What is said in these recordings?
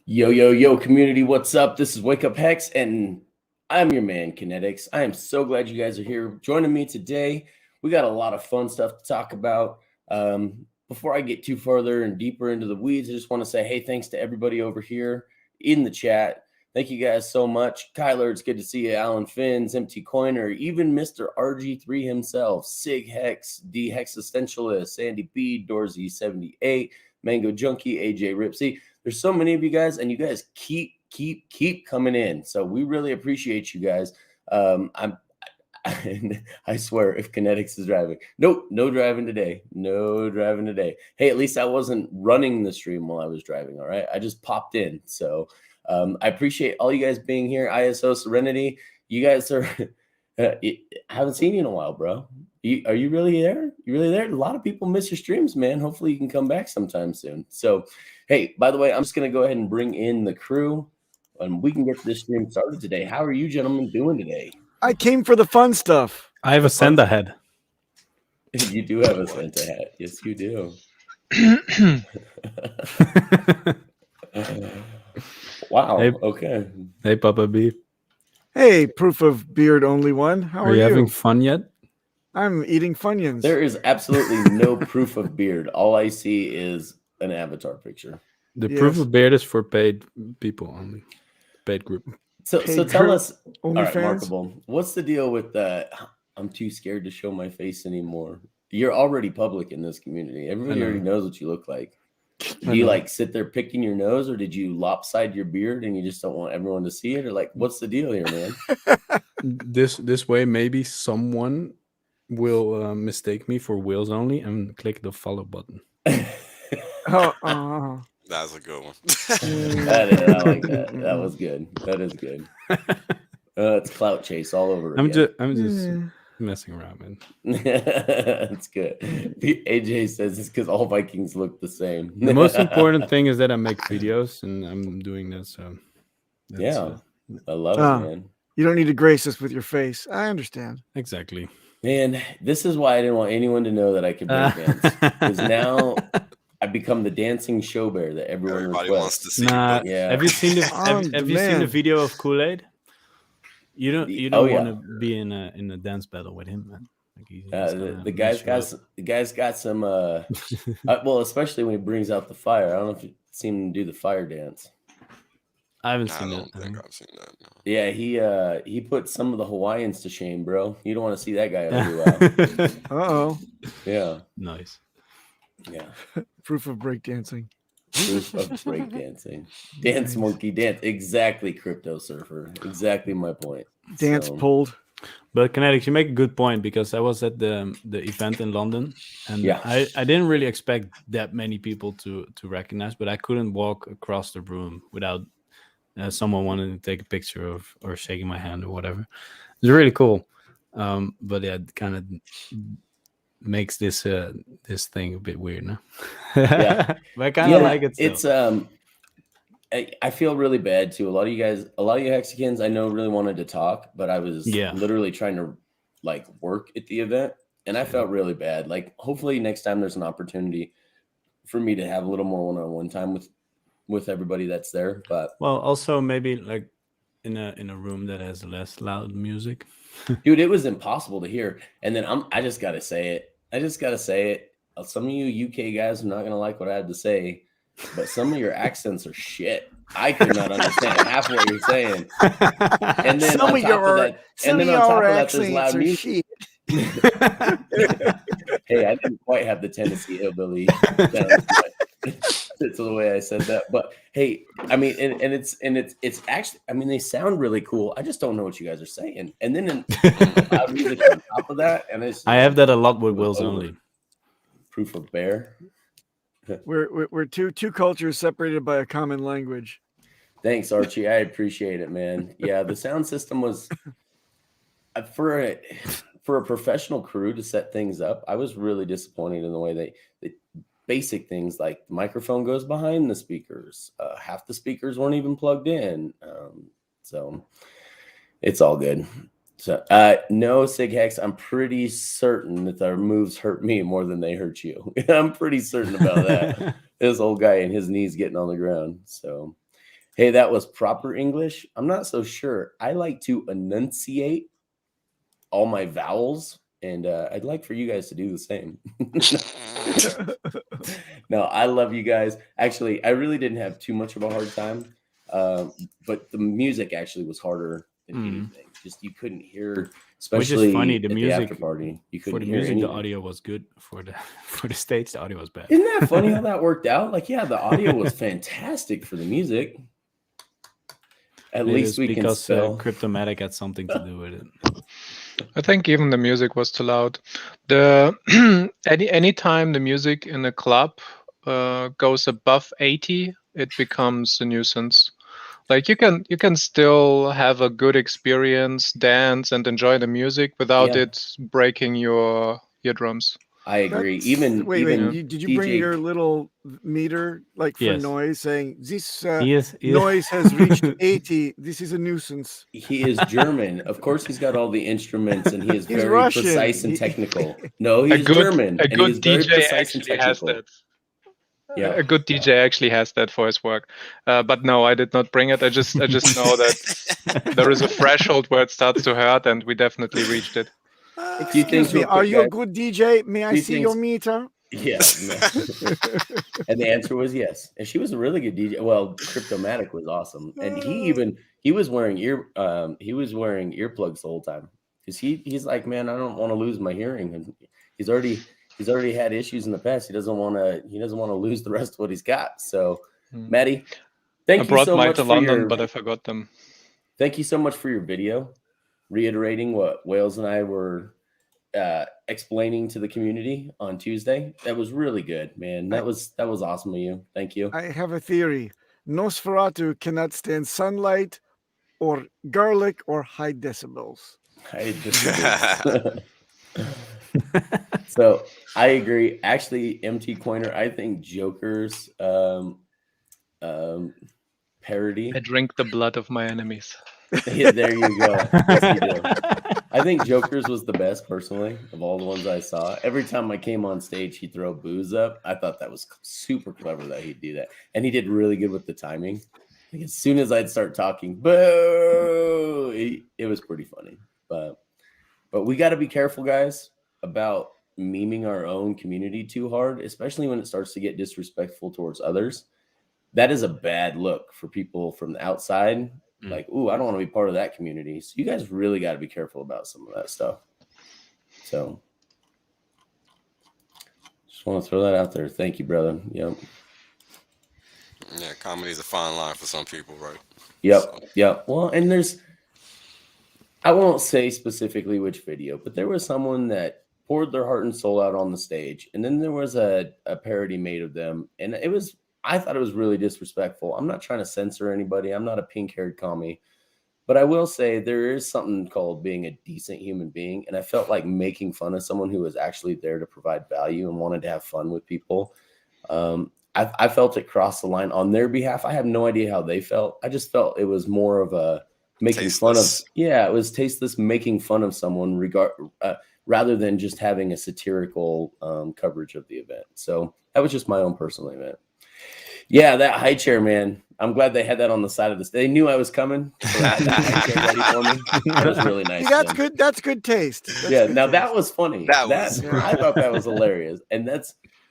Yo, yo, yo, community, what's up? This is Wake Up Hex, and I'm your man, KNTX. I am so glad you guys are here joining me today. We got a lot of fun stuff to talk about. Before I get too further and deeper into the weeds, I just want to say, hey, thanks to everybody over here in the chat. Thank you guys so much. Kyler, it's good to see you. Alan Finns, Empty Coiner, even Mr. RG3 himself, Sig Hex, D Hexistentialist, Sandy B, Dorsey78, Mango Junkie, AJ Ripsy. There's so many of you guys, and you guys keep coming in. So we really appreciate you guys. I swear, if KNTX is driving, nope, no driving today. No driving today. Hey, at least I wasn't running the stream while I was driving. All right, I just popped in. So I appreciate all you guys being here. ISO Serenity, you guys are. I haven't seen you in a while, bro. Are you really there? You really there? A lot of people miss your streams, man. Hopefully you can come back sometime soon. So, hey, by the way, I'm just going to go ahead and bring in the crew, and we can get this stream started today. How are you gentlemen doing today? I came for the fun stuff. I have a Santa head. You do have a Santa hat. Yes, you do. Wow. Hey, okay. Hey, Papa B. Hey, proof of beard only one. How are you you? having fun yet? I'm eating Funyuns. There is absolutely no proof of beard. All I see is an avatar picture. The proof of beard is for paid people only. Paid group. So tell us, all right, OnlyFans? Markable, what's the deal with the I'm too scared to show my face anymore? You're already public in this community. Everybody already knows what you look like. Do you like sit there picking your nose, or did you lopside your beard and you just don't want everyone to see it? Or like, what's the deal here, man? This way, maybe someone will mistake me for Wheels Only and click the follow button. That's a good one. I like that. That was good. That is good. It's clout chase all over again. I'm just messing around, man. That's good. AJ says it's because all Vikings look the same. The most important thing is that I make videos, and I'm doing that. So yeah, I love it, man. You don't need to grace us with your face. I understand. Exactly. Man, this is why I didn't want anyone to know that I could break dance, because now I become the dancing show bear that everybody wants to see. Nah, yeah. Have you seen the Have you seen the video of Kool-Aid? You don't want to be in a dance battle with him, man. Like the guy's got some well, especially when he brings out the fire. I don't know if you've seen him do the fire dance. I haven't seen I it. don't think I've seen that. No. Yeah, he put some of the Hawaiians to shame, bro. You don't want to see that guy over Uh-oh. Yeah. Nice. Yeah. Proof of breakdancing. Proof of breakdancing. Dance monkey dance. Exactly, Crypto Surfer. Exactly my point. Dance pulled. But KNTX, you make a good point, because I was at the event in London, and I didn't really expect that many people to recognize, but I couldn't walk across the room without someone wanting to take a picture of or shaking my hand or whatever. It's really cool. But yeah, it kind of makes this thing a bit weird, no? Yeah. But I kind of like it. It's I feel really bad too. A lot of you Hexicans I know really wanted to talk, but I was literally trying to like work at the event, and I felt really bad. Like, hopefully next time there's an opportunity for me to have a little more one-on-one time with everybody that's there. But also maybe like in a room that has less loud music. Dude, it was impossible to hear. And then I just gotta say it. Some of you UK guys are not gonna like what I had to say, but some of your accents are shit. I could not understand half what you're saying. And then on top of that, there's loud music. Hey, I didn't quite have the Tennessee hillbilly. It's the way I said that, but hey, I mean, and it's actually, I mean, they sound really cool. I just don't know what you guys are saying. And then loud music on top of that, and I have that a lot with Wheels Only. Proof of bear. We're two cultures separated by a common language. Thanks, Archie. I appreciate it, man. Yeah, the sound system was for a professional crew to set things up. I was really disappointed in the way they basic things like the microphone goes behind the speakers. Half the speakers weren't even plugged in. So it's all good. So no, Sig Hex, I'm pretty certain that their moves hurt me more than they hurt you. I'm pretty certain about that. This old guy and his knees getting on the ground. So Hey, that was proper English. I'm not so sure. I like to enunciate all my vowels, and I'd like for you guys to do the same. No, I love you guys. Actually, I really didn't have too much of a hard time, but the music actually was harder than anything. Just you couldn't hear, especially Which is funny. The at music the after party. You couldn't for the hear music, anything. the audio was good. For the stage, the audio was bad. Isn't that funny how that worked out? Like, yeah, the audio was fantastic for the music. At Maybe least it's we can because spell. Cryptomatic had something to do with it. I think even the music was too loud. The any time the music in a club goes above 80, it becomes a nuisance. Like you can still have a good experience, dance, and enjoy the music without it breaking your eardrums. I agree. Did you bring your little meter like for noise saying this noise has reached 80? This is a nuisance. He is German. Of course, he's got all the instruments, and he is He's very Russian. precise and technical. No, he's German, and he is very precise and technical. Yeah, a good DJ actually has that for his work. But no, I did not bring it. I just know that there is a threshold where it starts to hurt, and we definitely reached it. Excuse me, are you a good DJ? May I see your meter? Yeah. And the answer was yes. And she was a really good DJ. Well, Cryptomatic was awesome. And he was wearing earplugs the whole time. Because he's like, man, I don't want to lose my hearing. And he's already had issues in the past. He doesn't want to lose the rest of what he's got. So Maddie, thank you so much. I brought mine to London, but I forgot them. Thank you so much for your video, reiterating what Wales and I were explaining to the community on Tuesday. That was really good, man. That was awesome of you. Thank you. I have a theory. Nosferatu cannot stand sunlight or garlic or high decibels. High decibels. So I agree. Actually, MT Coiner, I think Joker's parody. I drink the blood of my enemies. Yeah, there you go. Yes, you do. I think Joker's was the best, personally, of all the ones I saw. Every time I came on stage, he'd throw booze up. I thought that was super clever that he'd do that. And he did really good with the timing. Like, as soon as I'd start talking, boo! It was pretty funny. But we got to be careful, guys, about memeing our own community too hard, especially when it starts to get disrespectful towards others. That is a bad look for people from the outside. Like, ooh, I don't want to be part of that community. So you guys really got to be careful about some of that stuff. So just want to throw that out there. Thank you, brother. Yep. Yeah, comedy is a fine line for some people, right? Yep. So. Yep. Well, and I won't say specifically which video, but there was someone that poured their heart and soul out on the stage. And then there was a parody made of them. And I thought it was really disrespectful. I'm not trying to censor anybody. I'm not a pink-haired commie. But I will say there is something called being a decent human being. And I felt like making fun of someone who was actually there to provide value and wanted to have fun with people. I felt it crossed the line on their behalf. I have no idea how they felt. I just felt it was more of a making tasteless. It was tasteless, making fun of someone rather than just having a satirical coverage of the event. So that was just my own personal event. Yeah, that high chair, man. I'm glad they had that on the side of this. They knew I was coming. So that high chair ready for me. That was really nice. That's good. That's good taste. That was funny. I thought that was hilarious. And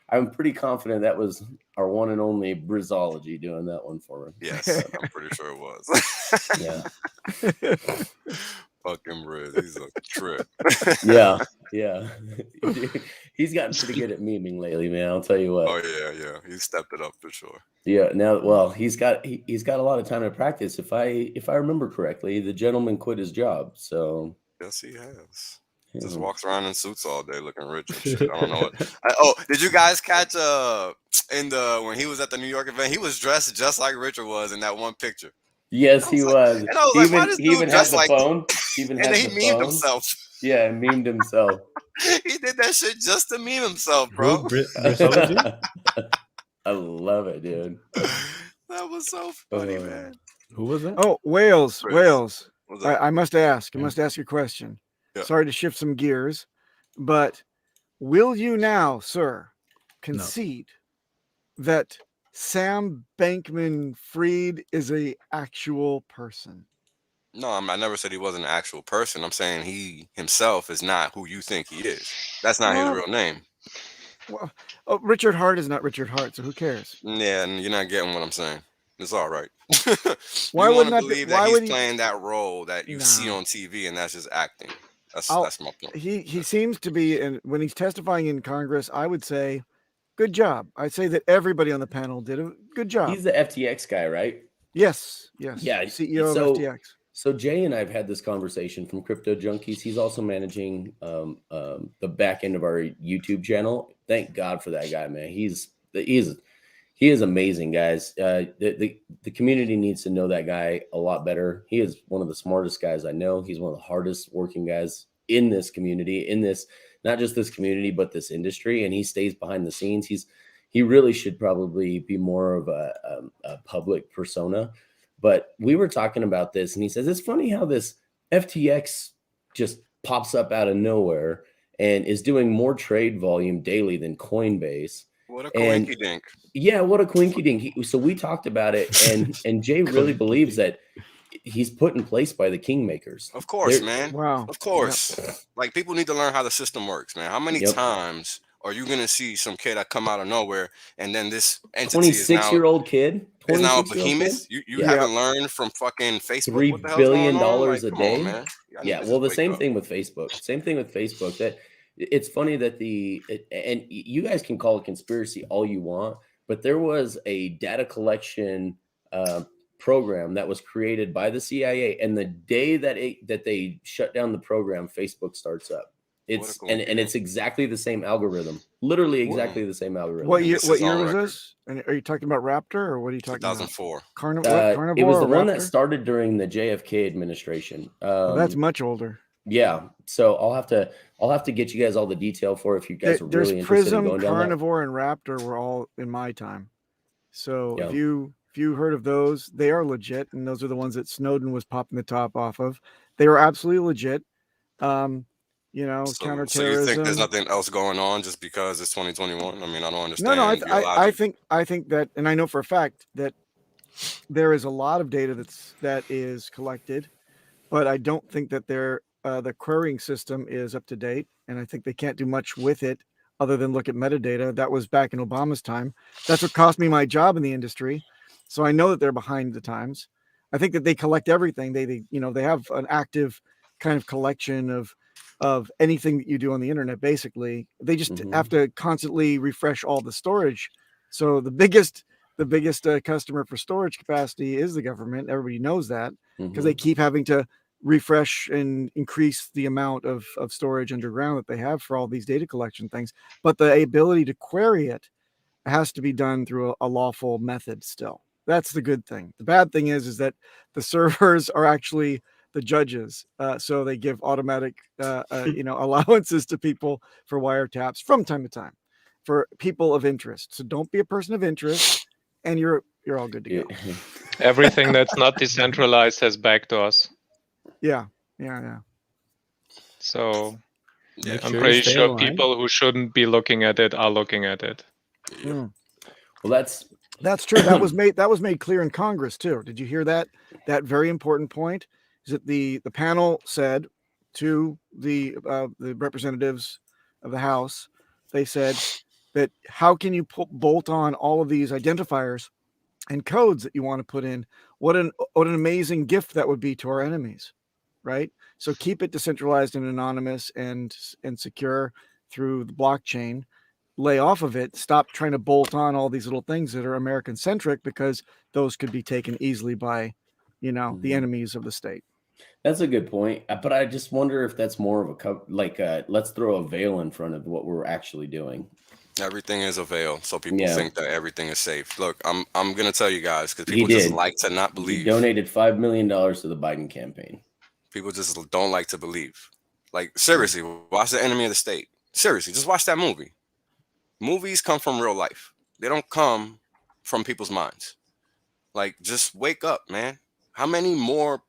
I'm pretty confident that was our one and only Brizology doing that one for me. Yes, I'm pretty sure it was. Yeah. Fucking Riz, he's a trip. Yeah. He's gotten pretty good at memeing lately, man. I'll tell you what. Oh yeah, he stepped it up for sure. Yeah. Now, well, he's got a lot of time to practice. If I remember correctly, the gentleman quit his job. So yes, he has. He just walks around in suits all day, looking rich and shit. I don't know what. Did you guys catch when he was at the New York event? He was dressed just like Richard was in that one picture. Yes, he was. And I was why this dude dressed like phone? And then he memed himself. Yeah, memed himself. He did that shit just to meme himself, bro. I love it, dude. That was so funny, man. Who was that? Oh, Wales. I must ask a question. Yeah. Sorry to shift some gears, but will you now, sir, concede that Sam Bankman-Fried is a actual person. No, I never said he wasn't an actual person. I'm saying he himself is not who you think he is. That's not his real name. Well, Richard Hart is not Richard Hart, so who cares? Yeah, and you're not getting what I'm saying. It's all right. Why you would want to believe that he's playing that role that you see on TV, and that's just acting. That's my point. He seems to be, and when he's testifying in Congress, I would say, good job. I'd say that everybody on the panel did a good job. He's the FTX guy, right? Yes. Yeah, CEO of FTX. So Jay and I have had this conversation from Crypto Junkies. He's also managing the back end of our YouTube channel. Thank God for that guy, man. He is amazing, guys. The community needs to know that guy a lot better. He is one of the smartest guys I know. He's one of the hardest working guys in this community, not just this community, but this industry. And he stays behind the scenes. He really should probably be more of a public persona. But we were talking about this, and he says, it's funny how this FTX just pops up out of nowhere and is doing more trade volume daily than Coinbase. What a coinky dink. Yeah, what a coinky dink. So we talked about it, and Jay really believes that he's put in place by the kingmakers. Of course, man. Wow. Of course. Yep. Like, people need to learn how the system works, man. How many times are you going to see some kid that come out of nowhere, and then this entity 26-year-old kid is now a behemoth? You haven't learned from fucking Facebook. $3 billion a day. On, man. Yeah, well, the same thing with Facebook. That it's funny that and you guys can call it conspiracy all you want, but there was a data collection program that was created by the CIA, and the day that they shut down the program, Facebook starts up. It's exactly the same algorithm, literally exactly the same algorithm. What year was this? And are you talking about Raptor, or what are you talking 2004. about? Carnivore. It was the one that started during the JFK administration. That's much older. Yeah, so I'll have to get you guys all the detail for if you guys are really interested in going down that. Carnivore, and Raptor were all in my time. So if you heard of those, they are legit, and those are the ones that Snowden was popping the top off of. They were absolutely legit. Counterterrorism. So you think there's nothing else going on just because it's 2021? I mean, I don't understand. No, I think that, and I know for a fact that there is a lot of data that is collected, but I don't think that the querying system is up to date, and I think they can't do much with it other than look at metadata. That was back in Obama's time. That's what cost me my job in the industry. So I know that they're behind the times. I think that they collect everything. They have an active kind of collection of anything that you do on the internet. Basically, they just have to constantly refresh all the storage. So the biggest customer for storage capacity is the government. Everybody knows that because they keep having to refresh and increase the amount of storage underground that they have for all these data collection things. But the ability to query it has to be done through a lawful method still. That's the good thing. The bad thing is that the servers are actually the judges. So they give automatic, allowances to people for wiretaps from time to time for people of interest. So don't be a person of interest, and you're all good to go. Everything that's not decentralized has backdoors. Yeah. So I'm pretty sure people who shouldn't be looking at it are looking at it. Mm. Well, that's true. That was made clear in Congress too. Did you hear that? That very important point is that the panel said to the representatives of the House, they said that how can you bolt on all of these identifiers and codes that you want to put in? What an amazing gift that would be to our enemies, right? So keep it decentralized and anonymous and secure through the blockchain. Lay off of it. Stop trying to bolt on all these little things that are American centric, because those could be taken easily by, the enemies of the state. That's a good point. But I just wonder if that's more of let's throw a veil in front of what we're actually doing. Everything is a veil, so people think that everything is safe. Look, I'm gonna tell you guys, because people just like to not believe. He donated $5 million to the Biden campaign. People just don't like to believe. Like, seriously, watch The Enemy of the State. Seriously, just watch that movie. Movies come from real life. They don't come from people's minds. Like, just wake up, man. How many more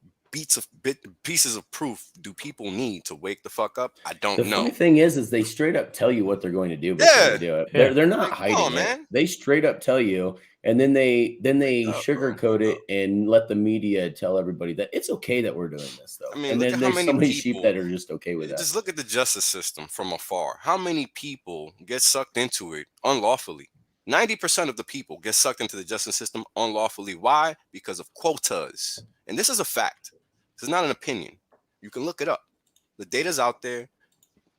pieces of proof do people need to wake the fuck up? I don't The know. funny thing is they straight up tell you what they're going to do before they do it. Yeah. They're not Like, hiding come on, it. man. They straight up tell you, and then they up, sugarcoat bro. it and let the media tell everybody that it's okay that we're doing this, though. I mean, and look then at how there's so many many sheep people- that are just okay with that. Just look at the justice system from afar. How many people get sucked into it unlawfully? 90% of the people get sucked into the justice system unlawfully. Why? Because of quotas. And this is a fact. This is not an opinion. You can look it up. The data's out there.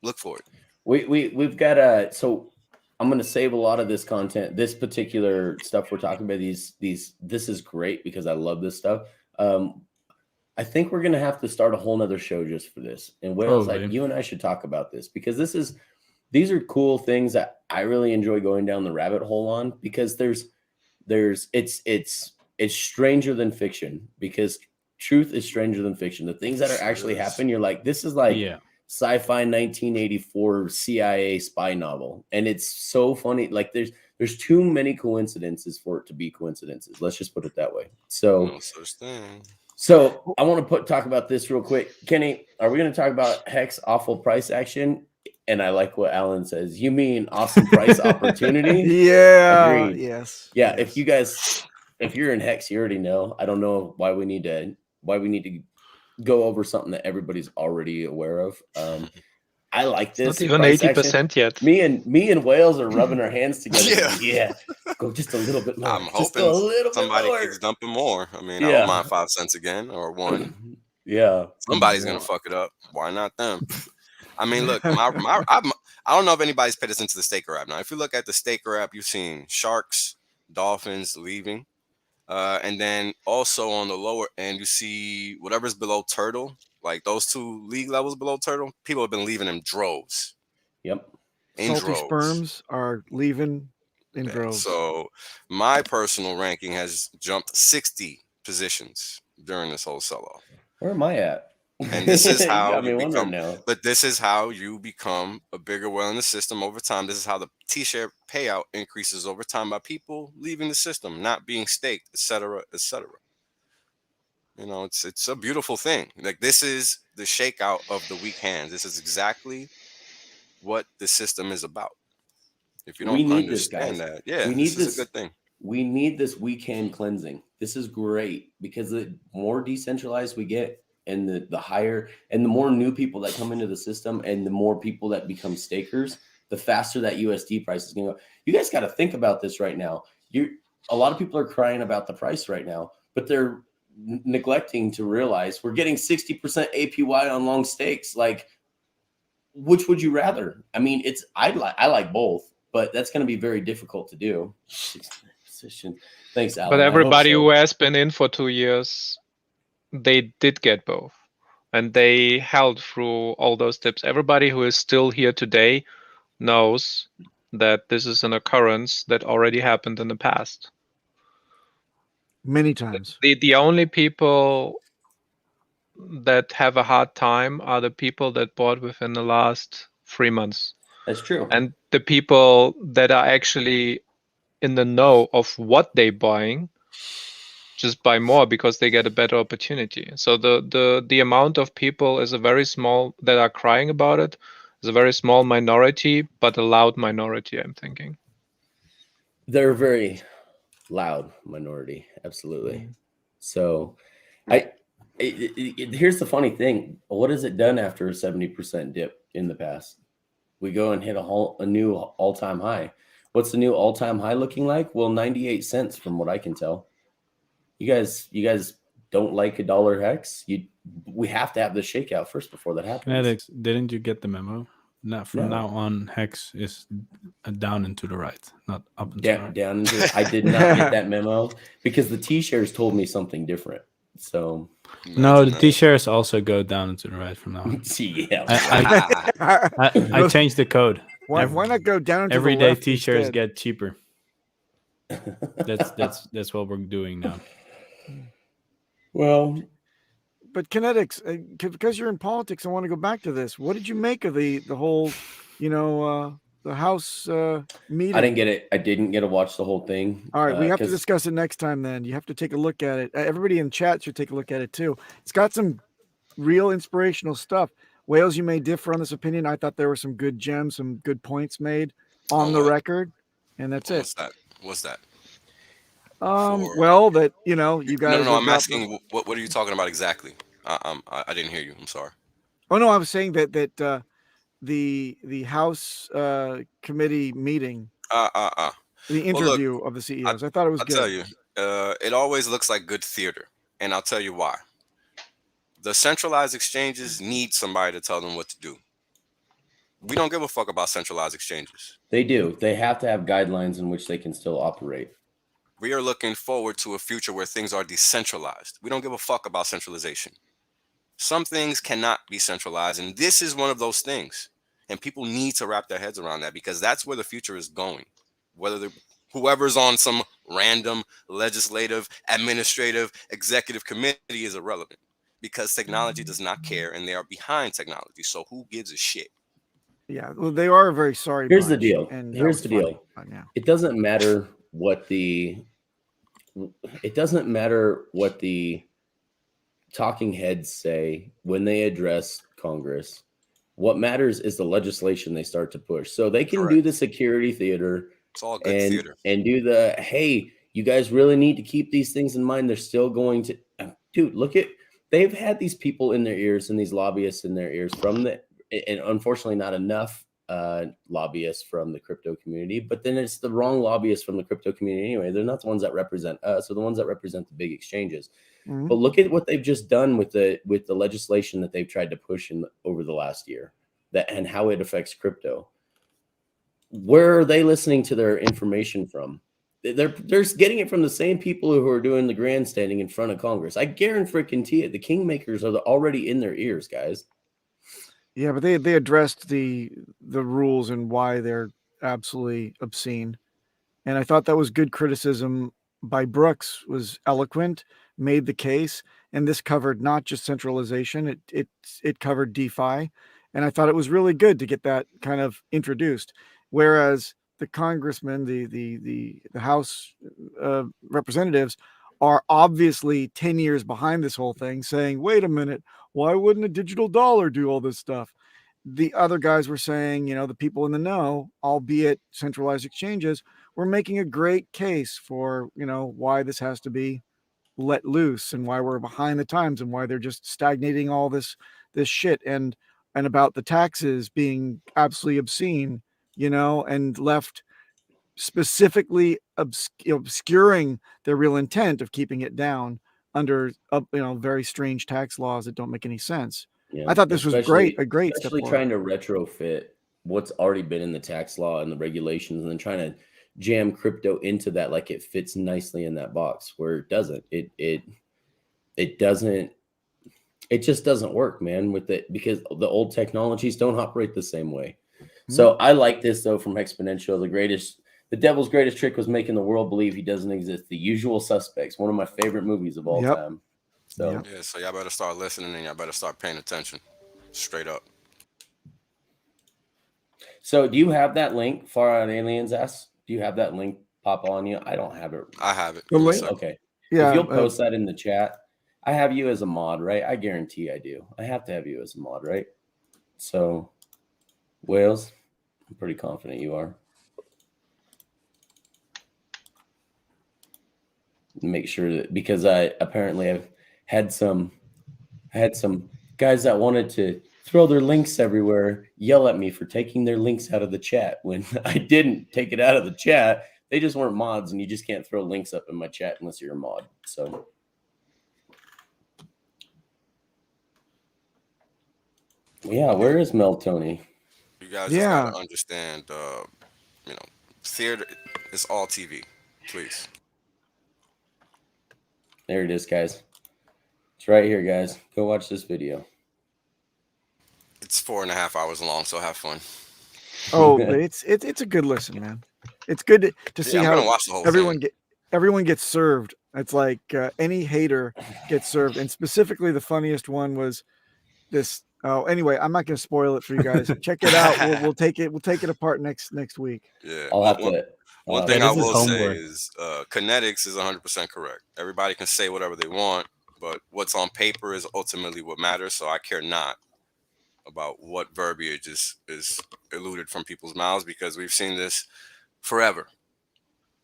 Look for it. We've got so I'm going to save a lot of this content, this particular stuff we're talking about. This is great because I love this stuff. I think we're going to have to start a whole nother show just for this. And Wales, you and I should talk about this because these are cool things that I really enjoy going down the rabbit hole on, because it's stranger than fiction, because truth is stranger than fiction. The things that are actually happening, you're like, this is like sci-fi 1984 CIA spy novel. And it's so funny. Like there's too many coincidences for it to be coincidences. Let's just put it that way. So No such thing. So I want to talk about this real quick. Kenny, are we going to talk about Hex awful price action? And I like what Alan says. You mean awesome price opportunity? Yeah. Agreed. Yes. Yeah. Yes. If you're in Hex, you already know. I don't know why we need to go over something that everybody's already aware of. I like this. Not even 80% yet. Me and Wales are rubbing our hands together. Yeah. Go just a little bit lower. I'm hoping somebody keeps dumping more. I mean, I don't mind 5 cents again or 1. Yeah. Somebody's gonna fuck it up. Why not them? I mean, look, I don't know if anybody's paid attention to the Staker app. Now, if you look at the Staker app, you've seen sharks, dolphins leaving. And then also on the lower end, you see whatever's below turtle, like those 2 league levels below turtle. People have been leaving in droves. Yep. Salty sperms are leaving in droves. So my personal ranking has jumped 60 positions during this whole sell-off. Where am I at? And this is how you become. But this is how you become a bigger whale in the system over time. This is how the T-share payout increases over time by people leaving the system, not being staked, etc., etc. You know, it's a beautiful thing. Like, this is the shakeout of the weak hands. This is exactly what the system is about. If you don't understand that, this is a good thing. We need this weak hand cleansing. This is great because the more decentralized we get, and the higher and the more new people that come into the system, and the more people that become stakers, the faster that USD price is going to go. You guys got to think about this right now. A lot of people are crying about the price right now, but they're neglecting to realize we're getting 60% APY on long stakes. Like, which would you rather? I mean, I like both, but that's going to be very difficult to do. Thanks, Alan. But everybody who has been in for 2 years, they did get both, and they held through all those tips. Everybody who is still here today knows that this is an occurrence that already happened in the past. Many times. The only people that have a hard time are the people that bought within the last 3 months. That's true. And the people that are actually in the know of what they're buying just buy more because they get a better opportunity. So the amount of people is a very small that are crying about it is a very small minority, but a loud minority, I'm thinking. They're a very loud minority, absolutely. So here's the funny thing. What has it done after a 70% dip in the past? We go and hit a new all-time high. What's the new all-time high looking like? Well, 98 cents from what I can tell. You guys don't like $1 Hex? We have to have the shakeout first before that happens. KNTX, didn't you get the memo? From now on, Hex is down and to the right, not up and to the right. Down. I did not get that memo because the T-shares told me something different. So no, the T-shares also go down and to the right from now on. I changed the code. Why not go down? Every day T-shares get cheaper. That's what we're doing now. Well, but KNTX, because you're in politics, I want to go back to this. What did you make of the whole, House meeting. I didn't get it. I didn't get to watch the whole thing. All right, we have to discuss it next time. Then you have to take a look at it. Everybody in chat should take a look at it too. It's got some real inspirational stuff. Wales, you may differ on this opinion. I thought there were some good gems, some good points made on the record, and that's it. What's that? Well, that you guys. No. I'm asking, what are you talking about exactly? I didn't hear you. I'm sorry. Oh no, I was saying that the House committee meeting, the interview of the CEOs. I thought it was good. I'll tell you, it always looks like good theater, and I'll tell you why. The centralized exchanges need somebody to tell them what to do. We don't give a fuck about centralized exchanges. They do. They have to have guidelines in which they can still operate. We are looking forward to a future where things are decentralized. We don't give a fuck about centralization. Some things cannot be centralized, and this is one of those things. And people need to wrap their heads around that, because that's where the future is going. Whether whoever's on some random legislative, administrative, executive committee is irrelevant, because technology does not care, and they are behind technology. So who gives a shit? Yeah, well, they are very sorry. Here's the deal. And here's the deal. Yeah. It doesn't matter what the talking heads say when they address Congress. What matters is the legislation they start to push. So they can do the security theater. It's all good theater. And do the, hey, you guys really need to keep these things in mind. They're still going to, dude, they've had these people in their ears and these lobbyists in their ears and unfortunately not enough lobbyists from the crypto community, but then it's the wrong lobbyists from the crypto community anyway. They're not the ones that represent us, or the ones that represent the big exchanges. Mm-hmm. But look at what they've just done with the legislation that they've tried to push over the last year, and how it affects crypto. Where are they listening to their information from? They're getting it from the same people who are doing the grandstanding in front of Congress. I guarantee it. The kingmakers are already in their ears, guys. Yeah, but they addressed the rules and why they're absolutely obscene. And I thought that was good criticism by Brooks, was eloquent, made the case. And this covered not just centralization, it covered DeFi. And I thought it was really good to get that kind of introduced. Whereas the congressmen, the House representatives are obviously 10 years behind this whole thing, saying, wait a minute, why wouldn't a digital dollar do all this stuff? The other guys were saying, the people in the know, albeit centralized exchanges, were making a great case for, why this has to be let loose, and why we're behind the times, and why they're just stagnating all this shit, and about the taxes being absolutely obscene, and left specifically obscuring their real intent of keeping it down under very strange tax laws that don't make any sense. Yeah, I thought this was a great step forward. Trying to retrofit what's already been in the tax law and the regulations, and then trying to jam crypto into that like it fits nicely in that box, where it doesn't. It doesn't. It just doesn't work, man, with it, because the old technologies don't operate the same way. Mm-hmm. So I like this though from Exponential. The devil's greatest trick was making the world believe he doesn't exist. The Usual Suspects, one of my favorite movies of all time. So yeah, so y'all better start listening, and y'all better start paying attention. Straight up. So do you have that link? Far Out Aliens asks, do you have that link pop on you? I don't have it. I have it. The link? Okay. Yeah. If you'll post that in the chat. I have you as a mod, right? I guarantee I do. I have to have you as a mod, right? So, Wales, I'm pretty confident you are. Make sure that, because I've had some guys that wanted to throw their links everywhere, yell at me for taking their links out of the chat when I didn't take it out of the chat. They just weren't mods, and you just can't throw links up in my chat unless you're a mod. So. Yeah, where is Mel Tony? You guys just gotta understand, theater is all TV, please. There it is, guys. It's right here, guys. Go watch this video. It's 4.5 hours long, so have fun. Oh, but it's a good listen, man. It's good to see how watch the whole everyone gets served. It's like any hater gets served, and specifically the funniest one was this Oh, anyway, I'm not going to spoil it for you guys. Check it out. We'll take it apart next week. Yeah. I'll have to. One thing I this is will say homework. is KNTX is 100% correct. Everybody can say whatever they want, but what's on paper is ultimately what matters. So I care not about what verbiage is eluded from people's mouths, because we've seen this forever.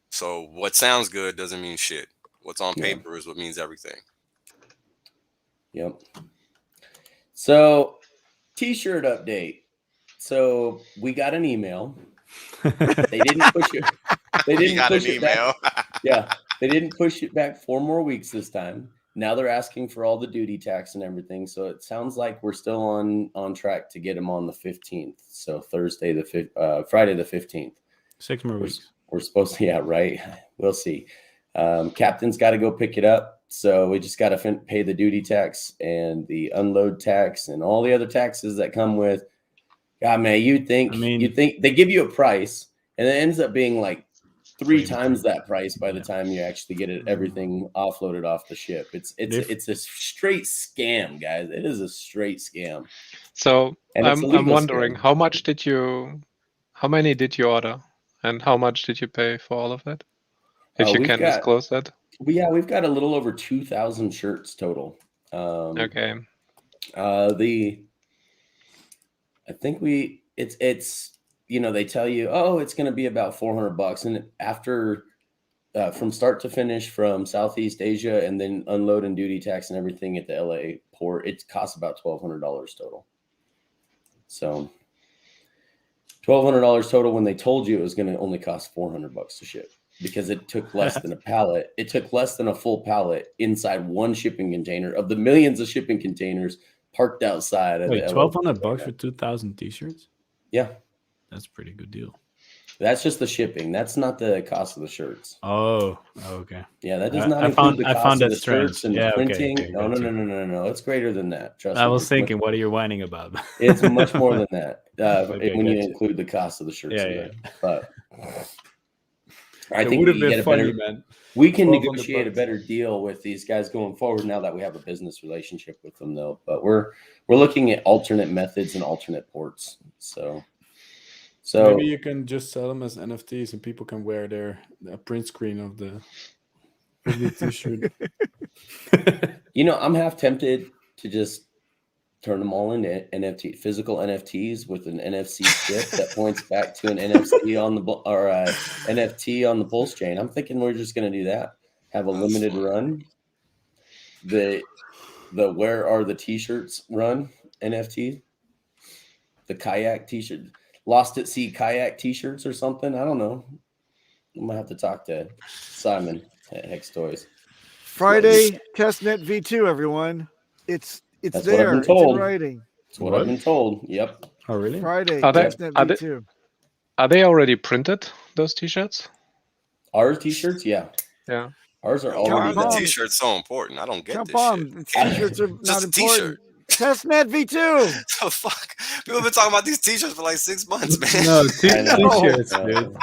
So what sounds good doesn't mean shit. What's on paper is what means everything. Yep. So, T-shirt update. So we got an email. They didn't push it. They didn't got push an it email. back. Yeah, they didn't push it back 4 more weeks this time. Now they're asking for all the duty tax and everything. So it sounds like we're still on track to get them on the 15th. So Friday the 15th. 6 more weeks. We're supposed to, yeah, right. We'll see. Captain's got to go pick it up. So we just got to pay the duty tax and the unload tax and all the other taxes that come with. God, man, you think they give you a price and it ends up being like 3 times that price by the time you actually get everything offloaded off the ship. It's a straight scam, guys. It is a straight scam. So I'm wondering, scam. how many did you order, and how much did you pay for all of that? If you can disclose that. Yeah, we've got a little over 2,000 shirts total. Okay. I think it's they tell you, oh, it's going to be about $400, and after from start to finish from Southeast Asia and then unload and duty tax and everything at the LA port, it costs about $1,200 total. So $1,200 total when they told you it was going to only cost $400 to ship, because it took less than a pallet. It took less than a full pallet inside one shipping container of the millions of shipping containers parked outside. Wait, $1,200 for 2,000 T-shirts? Yeah, that's a pretty good deal. That's just the shipping. That's not the cost of the shirts. Oh, okay. Yeah, that does not include the cost of the shirts and the printing. Okay, no. It's greater than that. Trust me. I was thinking, what are you whining about? It's much more than that when you include the cost of the shirts. Yeah. But I think we get a better. We can negotiate a better deal with these guys going forward now that we have a business relationship with them, though. But we're looking at alternate methods and alternate ports. So maybe you can just sell them as NFTs and people can wear their print screen of the T-shirt. I'm half tempted to just turn them all into physical NFTs with an NFC chip that points back to an NFC on the NFT on the PulseChain. I'm thinking we're just going to do that. Have a limited run. The where are the T-shirts run NFT? The kayak T-shirt, Lost at Sea kayak T-shirts or something. I don't know. I'm gonna have to talk to Simon at Hex Toys. Friday testnet V2, everyone. It's That's there. What I've been told. It's in writing. That's what I've been told. Yep. Oh, really? Friday testnet V2. Are they already printed, those T-shirts? Our T-shirts, yeah. Yeah. Ours are Why already. are the T-shirts so important? I don't get Jump this on. shit. T-shirts are not Just a important. T-shirt. Testnet V2. The fuck? People have been talking about these T-shirts for like 6 months, man. No, T-shirts, dude. No,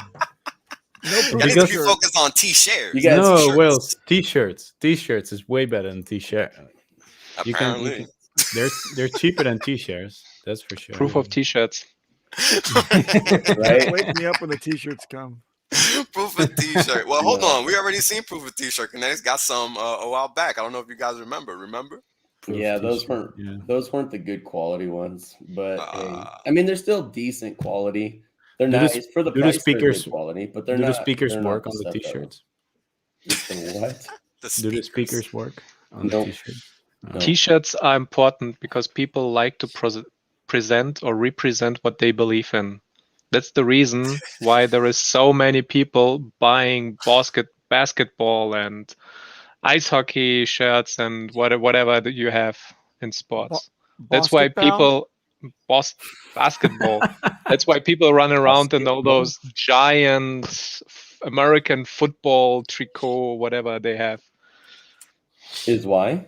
I need to be focused on T-shirts. No, Wills, T-shirts. T-shirts is way better than T-shirt. Apparently. They're cheaper than T-shirts. That's for sure. Proof of T-shirts. Right? Wake me up when the T-shirts come. Proof of T-shirt. Well, hold on. We already seen Proof of T-shirt. KNTX got some a while back. I don't know if you guys remember. Yeah, those weren't the good quality ones, but I mean they're still decent quality. They're nice for the price. They're good quality, but they're not. Do the speakers not work on the stuff that T-shirts? What? Do the speakers work on the T-shirts? No. T-shirts are important because people like to present or represent what they believe in. That's the reason why there is so many people buying basketball and ice hockey shirts and whatever that you have in sports. That's why people basketball. That's why people run around in all those giant American football tricot, whatever they have. Is why?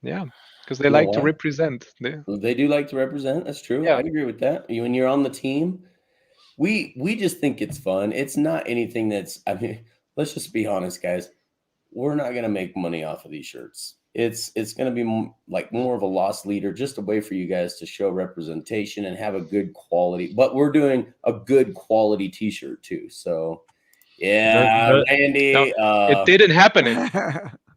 Yeah, because they like to represent. They do like to represent. That's true. Yeah. I agree with that. When you're on the team, we just think it's fun. It's not anything that's. I mean, let's just be honest, guys. We're not gonna make money off of these shirts. it's going to be like more of a lost leader, just a way for you guys to show representation and have a good quality. But we're doing a good quality T-shirt too. So yeah, Randy. It didn't happen.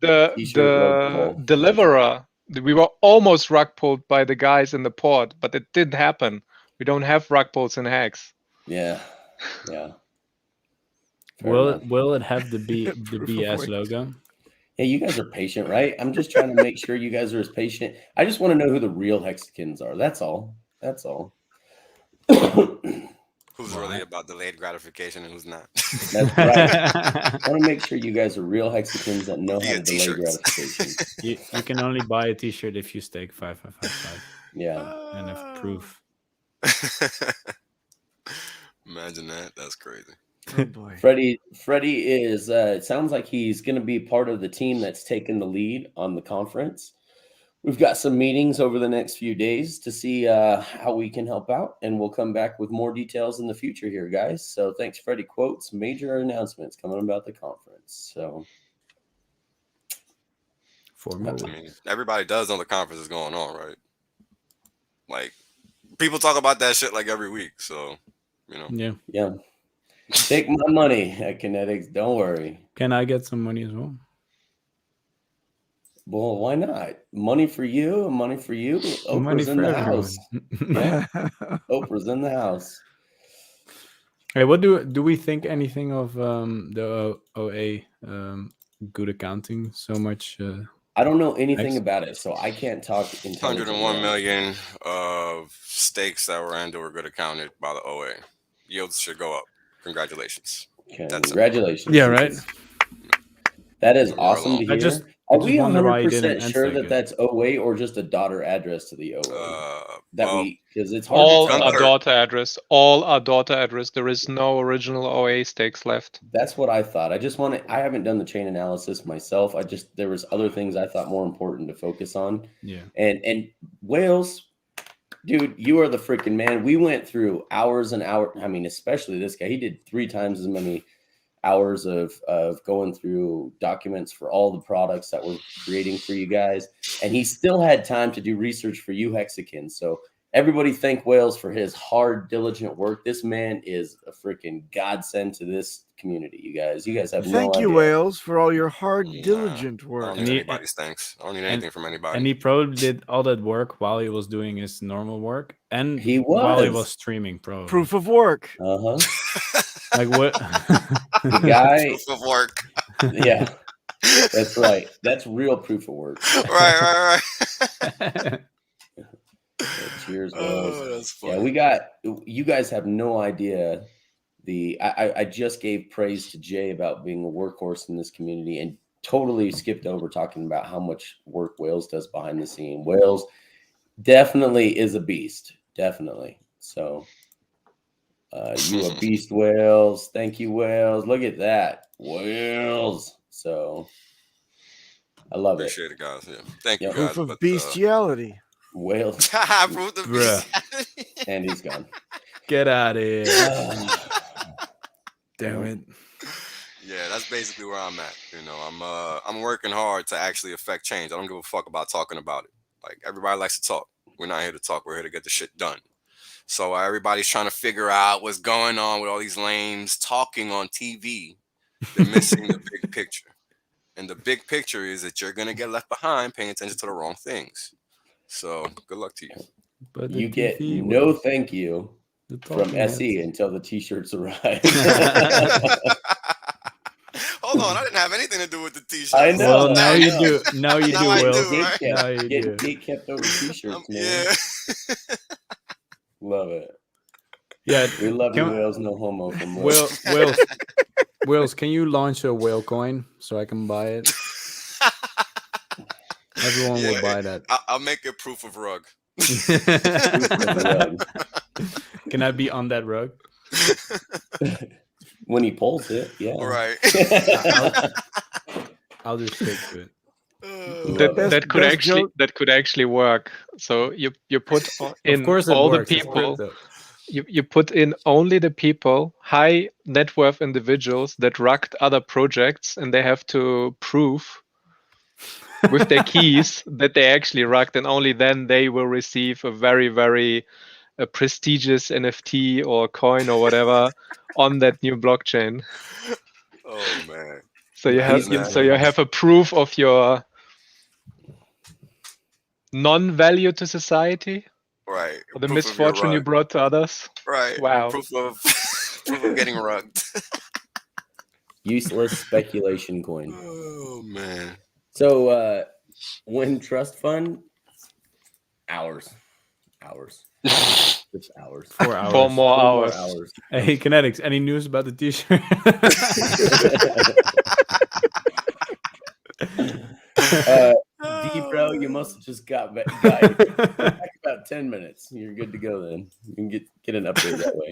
The deliverer. We were almost rug pulled by the guys in the port, but it didn't happen. We don't have rug pulls in Hex. Yeah. Will it have the BS logo? Yeah, you guys are patient, right? I'm just trying to make sure you guys are as patient. I just want to know who the real Hexicans are. That's all. Who's really about delayed gratification and who's not? That's right. I want to make sure you guys are real Hexicans that know how to delay gratification. You can only buy a T-shirt if you stake 5555. Yeah. And have proof. Imagine that. That's crazy. Oh boy. Freddie is it sounds like he's going to be part of the team that's taken the lead on the conference. We've got some meetings over the next few days to see how we can help out, and we'll come back with more details in the future here, guys. So thanks, Freddie. Quotes, major announcements coming about the conference. So everybody does know the conference is going on, right? Like, people talk about that shit like every week, so Yeah. Take my money at KNTX. Don't worry. Can I get some money as well? Well, why not? Money for you, money for you. Oprah's money in for the everyone. house. Yeah. Oprah's in the house. Hey, what do we think anything of the OA good accounting so much? I don't know anything about it, so I can't talk. 101 million of stakes that were and/or good accounted by the OA. Yields should go up. Congratulations. Congratulations. Yeah, right. That is awesome to hear. Are we wonder why you 100% didn't sure answer that that's OA or just a daughter address to the OA? Because it's hard all to tell. our daughter address. All our daughter address. There is no original OA stakes left. That's what I thought. I haven't done the chain analysis myself. There was other things I thought more important to focus on. Yeah. And Wales, dude, you are the freaking man. We went through hours and hours. I mean, especially this guy. He did 3 times as many hours of going through documents for all the products that we're creating for you guys. And he still had time to do research for you Hexicans. So everybody thank Wales for his hard, diligent work. This man is a freaking godsend to this community, you guys. You guys have no idea. Thank you, Wales, for all your hard, diligent work. I don't need anybody's thanks. I don't need anything from anybody. And he probably did all that work while he was doing his normal work. And while he was streaming, probably. Proof of work. Like what? The guy. Proof of work. Yeah. That's right. That's real proof of work. Right. Cheers, Wales. Oh, that's funny. Yeah, you guys have no idea. I just gave praise to Jay about being a workhorse in this community and totally skipped over talking about how much work Wales does behind the scene. Wales definitely is a beast. Definitely. So you a beast, Wales. Thank you, Wales. Look at that. Wales. So I love Appreciate it, guys. Yeah. Thank you, guys. Proof of bestiality. Wales. Proof of bestiality. And he's gone. Get out of here. Damn it. Yeah, that's basically where I'm at. I'm working hard to actually affect change. I don't give a fuck about talking about it. Like, everybody likes to talk. We're not here to talk. We're here to get the shit done. So everybody's trying to figure out what's going on with all these lames talking on TV. They're missing the big picture. And the big picture is that you're going to get left behind paying attention to the wrong things. So good luck to you. But you get no thank you from SE until the t-shirts arrive. Hold on, I didn't have anything to do with the t-shirts. I know. Well, now you do. Now you do, Will. Right? Now you do. Gate kept over t-shirts, man. Yeah. Love it. Yeah. We love you, Wales. No homo from Will. Wills, can you launch a whale coin so I can buy it? Everyone will buy that. I'll make a proof of rug. Can I be on that rug? When he pulls it, yeah. All right. I'll just stick to it. That could actually work. So you put in all the people. You put in only the people, high net worth individuals that rugged other projects, and they have to prove with their keys that they actually rugged, and only then they will receive a very, very prestigious NFT or coin or whatever on that new blockchain. Oh man! So you have a proof of your non-value to society, right? or the Proof misfortune you brought to others. Right. Wow. Proof of getting rugged. Useless speculation coin. Oh man! So when trust fund, hours. Just hours. 4 hours. 4 more hours. Hey, KNTX, any news about the t-shirt? D bro, you must have just got back about 10 minutes. You're good to go then. You can get an update that way.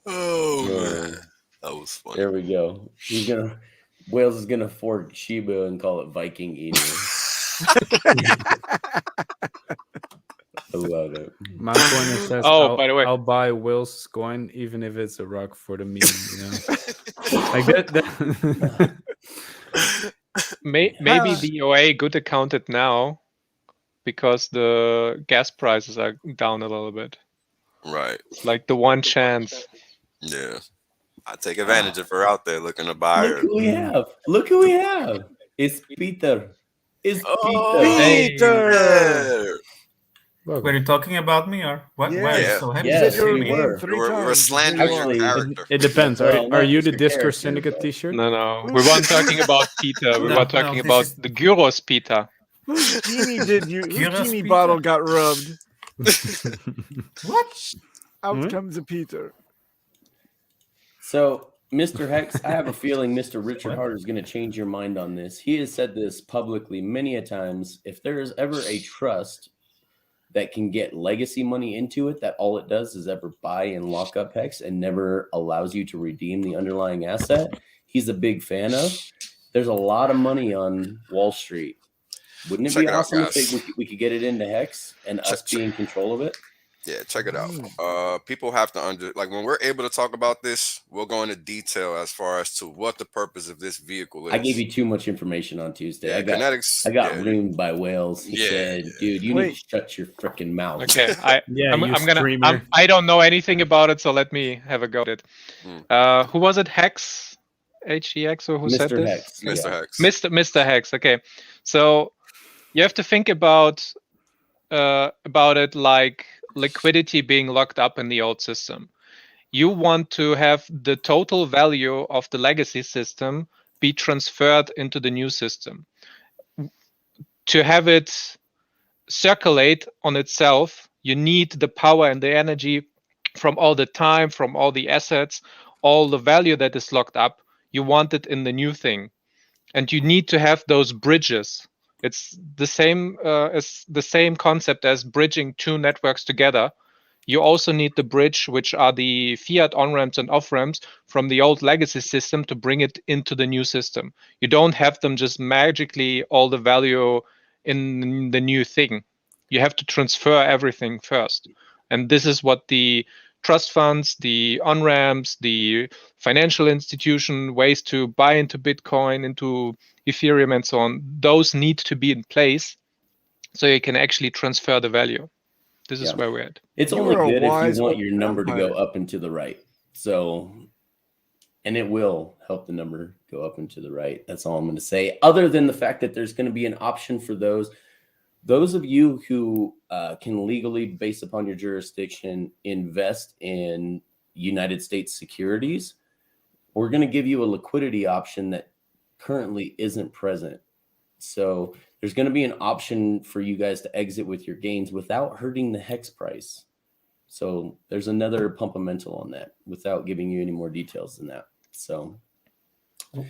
Oh man, that was funny. There we go. Wales is gonna fork Shiba and call it Viking Eater. I love it. My coiner says, by the way, I'll buy Will's coin even if it's a rug for the meme. You know? Like that. Maybe the OA good accounted now because the gas prices are down a little bit. Right. Like the one chance. Yeah. I take advantage if we're out there looking to buy. Look who we have. It's Peter. Peter. Were you talking about me or what? Yeah. Why are you so happy? Yes, You said we were. We're slandering your character. It depends. Well, Are you not the your Discourse character, Syndicate but- t-shirt? No. We weren't talking about Peter. We No, were talking this about is- the Gyros Peter. Whose genie did you? Gyros Whose genie Peter. bottle got rubbed? What? Out comes a Peter. So, Mr. Hex, I have a feeling Mr. Richard Hart is going to change your mind on this. He has said this publicly many a times. If there is ever a trust that can get legacy money into it, that all it does is ever buy and lock up Hex and never allows you to redeem the underlying asset, he's a big fan of. There's a lot of money on Wall Street. Wouldn't it Check be it out, awesome guys. if we could get it into Hex and us be in control of it? Yeah, check it out. People have to when we're able to talk about this, we'll go into detail as far as to what the purpose of this vehicle is. I gave you too much information on Tuesday. Yeah, I got KNTX, reamed by Wales. He said, "Dude, you need to shut your freaking mouth." Okay, streamer. I don't know anything about it, so let me have a go at it. Who was it? Hex, HEX, or who said Mr. this? Hex. Mr. Yeah. Hex. Mr. Hex. Okay, so you have to think about it like liquidity being locked up in the old system. You want to have the total value of the legacy system be transferred into the new system. To have it circulate on itself, you need the power and the energy from all the time, from all the assets, all the value that is locked up. You want it in the new thing. And you need to have those bridges. It's the same concept as bridging two networks together. You also need the bridge, which are the fiat on-ramps and off-ramps from the old legacy system to bring it into the new system. You don't have them just magically all the value in the new thing. You have to transfer everything first. And this is what the trust funds, the on-ramps, the financial institution, ways to buy into Bitcoin, into Ethereum and so on, those need to be in place so you can actually transfer the value. This is where we're at. It's You only are a good if wise you want old your number to go vampire. up and to the right. So, and it will help the number go up and to the right. That's all I'm going to say. Other than the fact that there's going to be an option for those of you who can legally, based upon your jurisdiction, invest in United States securities. We're going to give you a liquidity option that currently isn't present. So there's going to be an option for you guys to exit with your gains without hurting the hex price. So there's another pumpamental on that without giving you any more details than that. So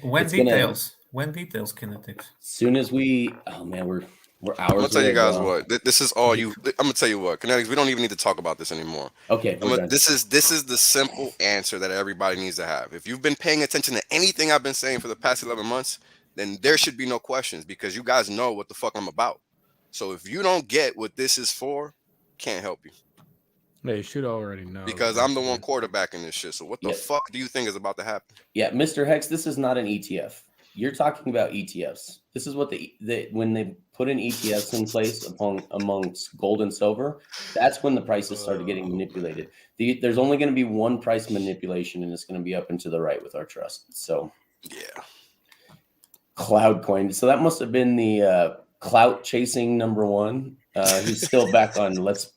when details KNTX? Soon as we, oh man, we're hours. I'm gonna tell you guys bro. what. This is all you. I'm gonna tell you what, KNTX. We don't even need to talk about this anymore. Okay. This is the simple answer that everybody needs to have. If you've been paying attention to anything I've been saying for the past 11 months, then there should be no questions because you guys know what the fuck I'm about. So if you don't get what this is for, can't help you. Yeah, you should already know. Because I'm the one quarterbacking this shit. So what the fuck do you think is about to happen? Yeah, Mr. Hex, this is not an ETF. you're talking about ETFs. This is what when they put in ETFs in place amongst gold and silver, that's when the prices started getting manipulated. There's only going to be one price manipulation, and it's going to be up and to the right with our trust. So yeah, Cloud Coin. So that must have been the clout chasing number one. He's still back on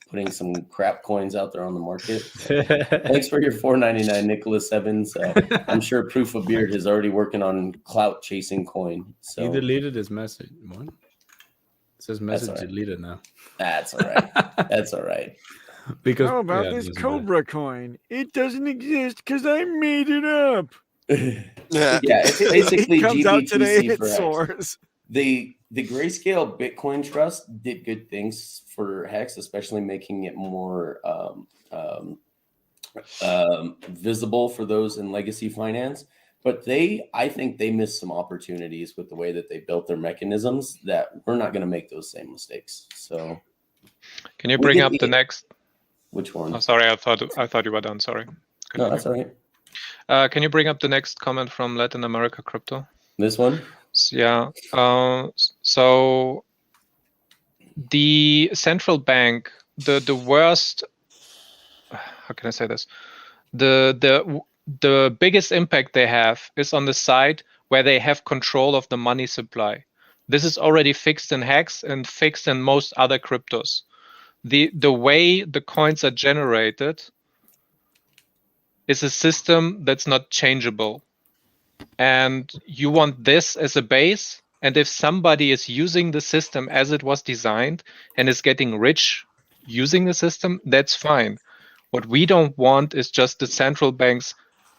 putting some crap coins out there on the market. So, thanks for your $4.99, Nicholas Evans. I'm sure Proof of Beard is already working on clout chasing coin. So he deleted his message. What? It says message deleted now. That's all right. That's all right. Because how about this Cobra coin? It doesn't exist because I made it up. Yeah, it's basically it comes GBTC out today. It for Hex. soars. The Grayscale Bitcoin Trust did good things for Hex, especially making it more visible for those in legacy finance. But I think they missed some opportunities with the way that they built their mechanisms that we're not going to make those same mistakes. So, can you bring up the next? Which one? Oh, sorry, I thought you were done. Sorry. No, that's all right. Can you bring up the next comment from Latin America Crypto? This one? Yeah. So the central bank, the worst. How can I say this? The biggest impact they have is on the side where they have control of the money supply. This is already fixed in Hex and fixed in most other cryptos. The way the coins are generated is a system that's not changeable. And you want this as a base. And if somebody is using the system as it was designed and is getting rich using the system, that's fine. What we don't want is just the central banks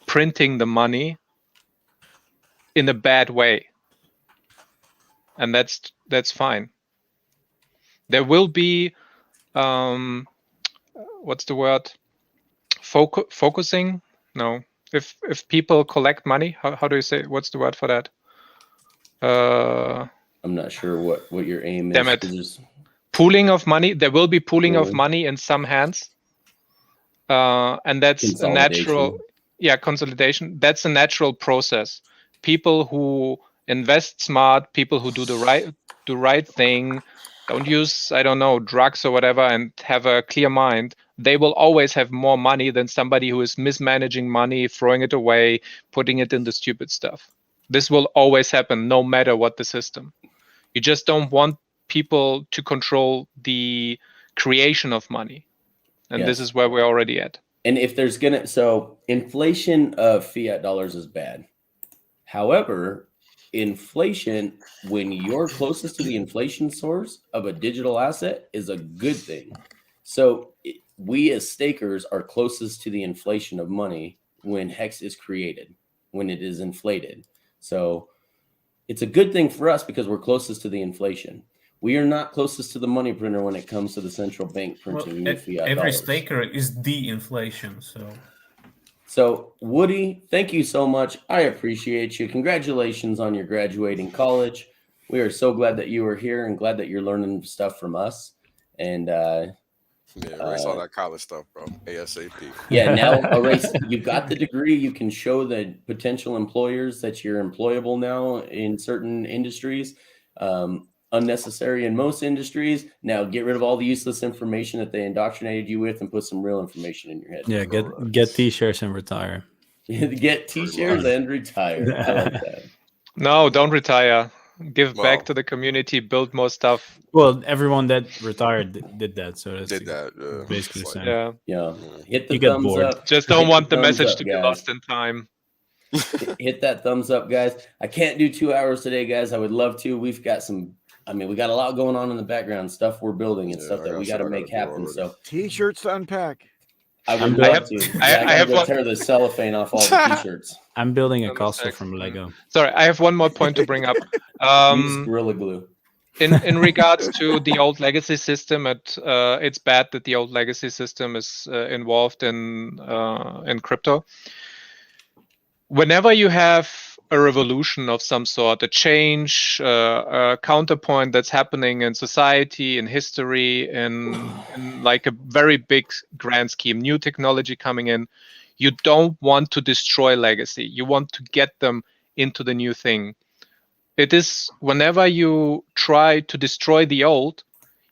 printing the money in a bad way. And that's fine. There will be, what's the word? Focusing? No. If people collect money, how do you say, what's the word for that? I'm not sure what your aim is. Damn it. Pooling of money. There will be pooling of money in some hands. And that's a natural, consolidation. That's a natural process. People who invest smart, people who do the right thing, don't use, I don't know, drugs or whatever, and have a clear mind, they will always have more money than somebody who is mismanaging money, throwing it away, putting it into stupid stuff. This will always happen, no matter what the system. You just don't want people to control the creation of money. And this is where we're already at. And if there's so inflation of fiat dollars is bad. However, inflation, when you're closest to the inflation source of a digital asset, is a good thing. So we as stakers are closest to the inflation of money when Hex is created, when it is inflated. So it's a good thing for us because we're closest to the inflation. We are not closest to the money printer when it comes to the central bank printing new fiat every dollars. staker is de-inflation, So, Woody, thank you so much. I appreciate you. Congratulations on your graduating college. We are so glad that you are here and glad that you're learning stuff from us. And erase all that college stuff, bro. ASAP. Yeah, now erase. You've got the degree. You can show the potential employers that you're employable now in certain industries. Unnecessary in most industries. Now get rid of all the useless information that they indoctrinated you with and put some real information in your head. Yeah, get t-shirts and retire. Get t-shirts and retire. I like that. No, don't retire. Give back to the community, build more stuff. Well, everyone that retired did that, so that's basically the same. Yeah. Hit the thumbs up. Just don't want the message to be lost in time. Hit that thumbs up, guys. I can't do 2 hours today, guys. I would love to. We've got we got a lot going on in the background, stuff we're building and stuff that we got to make happen. So t-shirts to unpack. I would love to. I have to tear the cellophane off all the t-shirts. I'm building a castle from Lego. Sorry, I have one more point to bring up. Use Gorilla Glue. In regards to the old legacy system, it's bad that the old legacy system is involved in crypto. Whenever you have a revolution of some sort, a change, a counterpoint that's happening in society, in history, in like a very big grand scheme, new technology coming in, you don't want to destroy legacy. You want to get them into the new thing. It is whenever you try to destroy the old,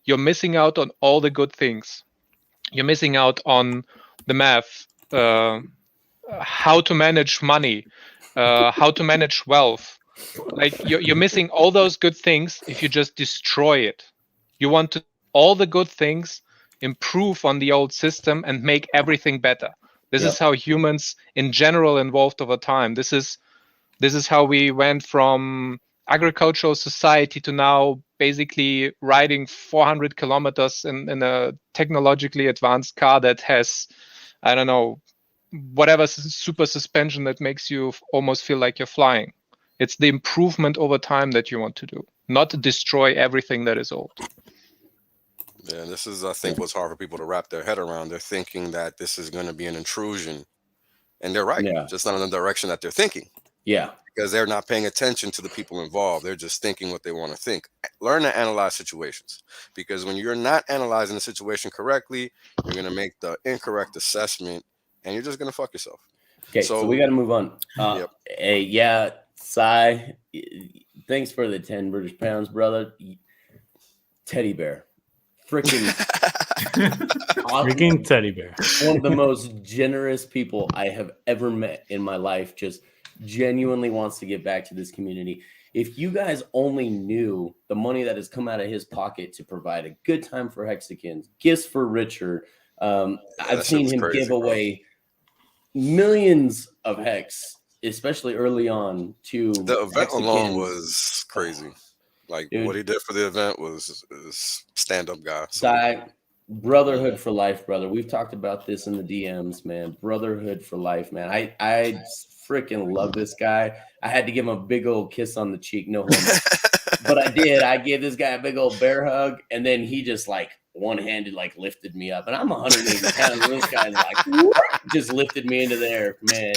you're missing out on all the good things. You're missing out on the math, how to manage money, how to manage wealth. Like you're missing all those good things if you just destroy it. You want to all the good things, improve on the old system and make everything better. This is how humans in general evolved over time. This is how we went from agricultural society to now basically riding 400 kilometers in a technologically advanced car that has, I don't know, whatever super suspension that makes you almost feel like you're flying. It's the improvement over time that you want to do, not to destroy everything that is old. Yeah, this is, I think, what's hard for people to wrap their head around. They're thinking that this is going to be an intrusion. And they're right, just not in the direction that they're thinking. Yeah. Because they're not paying attention to the people involved. They're just thinking what they want to think. Learn to analyze situations. Because when you're not analyzing the situation correctly, you're going to make the incorrect assessment and you're just going to fuck yourself. Okay, so we got to move on. Hey, yeah, Sai, thanks for the 10 British pounds, brother. Teddy bear. Freaking freaking teddy bear. One of the most generous people I have ever met in my life. Just genuinely wants to give back to this community. If you guys only knew the money that has come out of his pocket to provide a good time for Hexicans, gifts for Richard. I've seen him give away millions of Hex, especially early on, to the event Hexicans. Alone was crazy. Like, dude, what he did for the event was stand-up guy. So. Brotherhood for life, brother. We've talked about this in the DMs, man. Brotherhood for life, man. I freaking love this guy. I had to give him a big old kiss on the cheek, no homo. But I did. I gave this guy a big old bear hug, and then he just like one-handed like lifted me up. And I'm 180 pounds, and this guy's like just lifted me into the air. Man,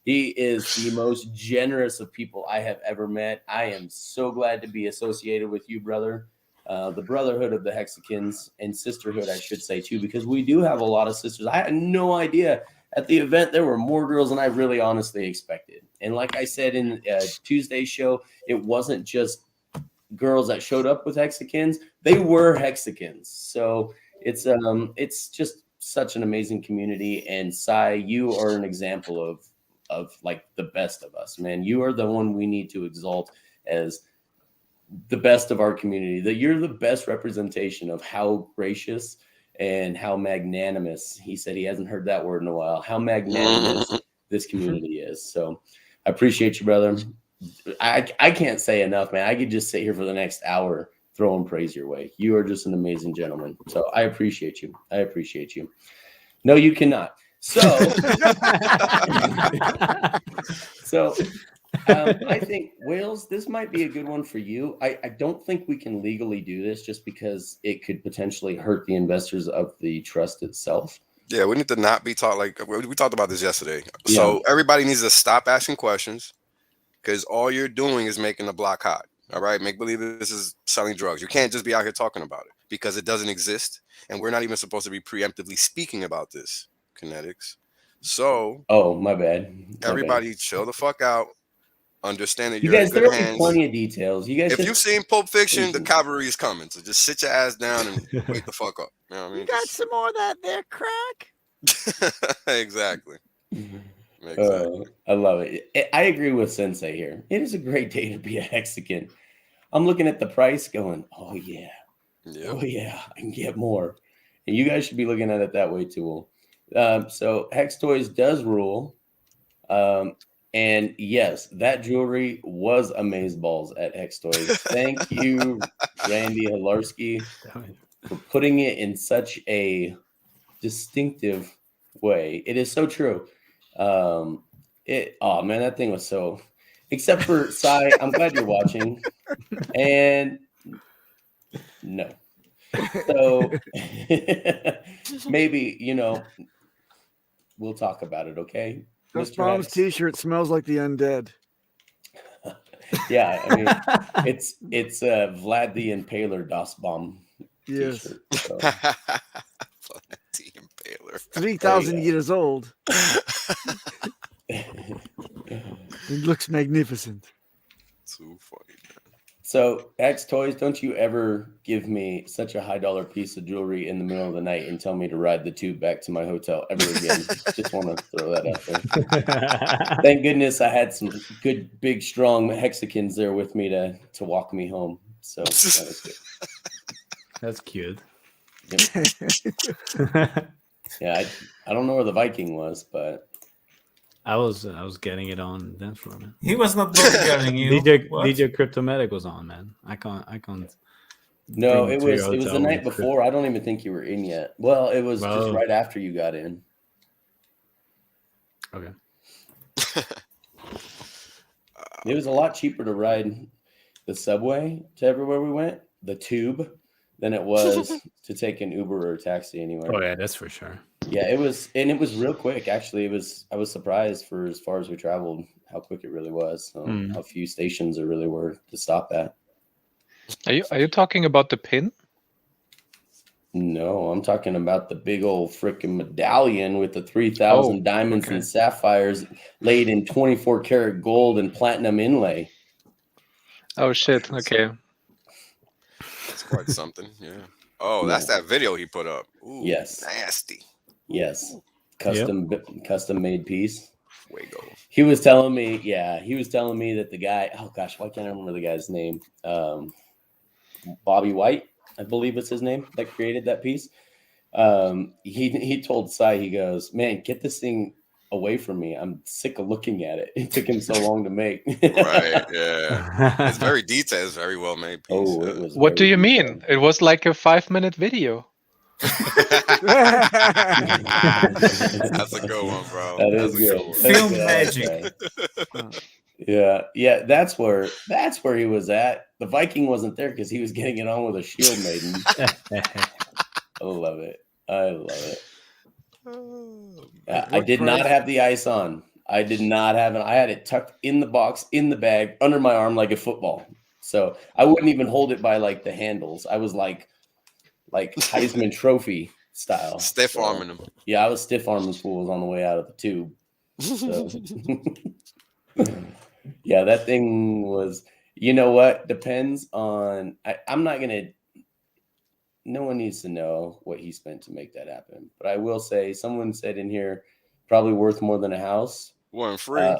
he is the most generous of people I have ever met. I am so glad to be associated with you, brother. The brotherhood of the Hexicans and sisterhood, I should say, too, because we do have a lot of sisters. I had no idea at the event there were more girls than I really honestly expected. And like I said in Tuesday's show, it wasn't just girls that showed up with Hexicans. They were Hexicans. So it's just such an amazing community. And Sai, you are an example of like the best of us, man. You are the one we need to exalt as the best of our community. That you're the best representation of how gracious and how magnanimous, he said he hasn't heard that word in a while, how magnanimous this community is. So I appreciate you, brother. I can't say enough, man. I could just sit here for the next hour throwing praise your way. You are just an amazing gentleman. So I appreciate you. I appreciate you. No, you cannot. So, I think, Wales, this might be a good one for you. I don't think we can legally do this just because it could potentially hurt the investors of the trust itself. Yeah, we need to not be taught, like we talked about this yesterday. Yeah. So everybody needs to stop asking questions because all you're doing is making the block hot. All right, make believe this is selling drugs. You can't just be out here talking about it because it doesn't exist. And we're not even supposed to be preemptively speaking about this, KNTX. So, my bad. Everybody chill the fuck out. Understand that you you're guys, in good hands. Plenty of details. You guys, if you've seen Pulp Fiction, the cavalry is coming. So just sit your ass down and wake the fuck up. You know what I mean? You got some more of that there, crack? Exactly. I love it. I agree with Sensei here. It is a great day to be a Hexican. I'm looking at the price going, oh yeah, I can get more. And you guys should be looking at it that way too. So Hex Toys does rule. And yes, that jewelry was amazeballs at Hex Toys. Thank you, Randy Hilarski, for putting it in such a distinctive way. It is so true. Man, that thing was so. Except for Sai, I'm glad you're watching. And no. So maybe, we'll talk about it, okay? This mom's t-shirt smells like the undead. Yeah, I mean, it's Vlad the Impaler Das Bomb. Yes. So. Vlad the Impaler. 3,000 years old. It looks magnificent. Too funny. So, X Toys, don't you ever give me such a $high piece of jewelry in the middle of the night and tell me to ride the tube back to my hotel ever again. Just want to throw that out there. Thank goodness I had some good, big, strong Mexicans there with me to walk me home. So that was good. That's cute. Yeah, I don't know where the Viking was, but I was getting it on dance floor, man. He was not bodyguarding you. DJ Cryptomatic was on, man. I can't. No, it was the night before. I don't even think you were in yet. Well, it was just right after you got in. Okay. It was a lot cheaper to ride the subway to everywhere we went, the tube, than it was to take an Uber or a taxi anywhere. Oh yeah, that's for sure. Yeah, it was real quick. Actually, I was surprised for as far as we traveled, how quick it really was. How few stations there really were to stop at. Are you talking about the pin? No, I'm talking about the big old freaking medallion with the 3,000 diamonds and sapphires laid in 24 karat gold and platinum inlay. Oh shit! Okay. That's quite something. Yeah. Oh, that's that video he put up. Ooh, yes. Nasty. Yes. Custom made piece. Fuego. He was telling me that the guy, oh gosh, why can't I remember the guy's name? Bobby White, I believe it's his name, that created that piece. He told Sai, he goes, man, get this thing away from me. I'm sick of looking at it. It took him so long to make. Right, yeah. It's very detailed. It's very well made piece. Oh, it was what do you mean? It was like a 5-minute video. That's a good one, bro. That's a good one. Film magic. Yeah, that's where he was at. The Viking wasn't there because he was getting it on with a shield maiden. I love it. I did not have the ice on. I did not have it. I had it tucked in the box, in the bag, under my arm like a football. So I wouldn't even hold it by like the handles. I was like Heisman Trophy style. Stiff arming them. Yeah, I was stiff arming fools on the way out of the tube. So. Yeah, that thing was, you know what? Depends on, I'm not going to, no one needs to know what he spent to make that happen. But I will say, someone said in here, probably worth more than a house. Wasn't free.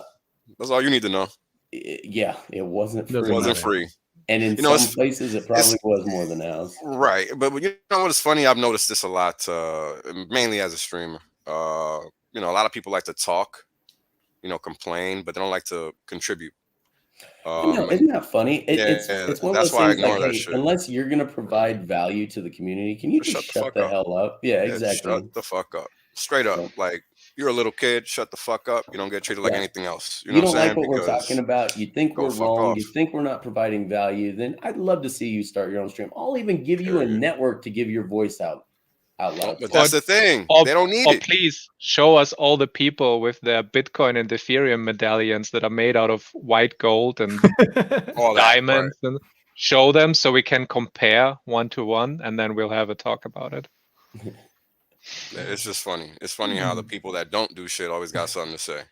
That's all you need to know. Yeah, it wasn't free. It wasn't free. And in some places, it probably was more than a house. Right. But you know what is funny? I've noticed this a lot, mainly as a streamer. A lot of people like to talk, complain, but they don't like to contribute. Isn't that funny? It's one of those things like, hey, unless you're going to provide value to the community, can you just shut the hell up? Yeah, exactly. Shut the fuck up. Straight up. Like, you're a little kid, shut the fuck up. You don't get treated like anything else. You know don't like what we're talking about. You think we're wrong. You think we're not providing value. Then I'd love to see you start your own stream. I'll even give you a network to give your voice out loud. But that's the thing. They don't need it. Please show us all the people with their Bitcoin and Ethereum medallions that are made out of white gold and diamonds, and show them so we can compare 1-to-1, and then we'll have a talk about it. It's just funny. It's funny how the people that don't do shit always got something to say.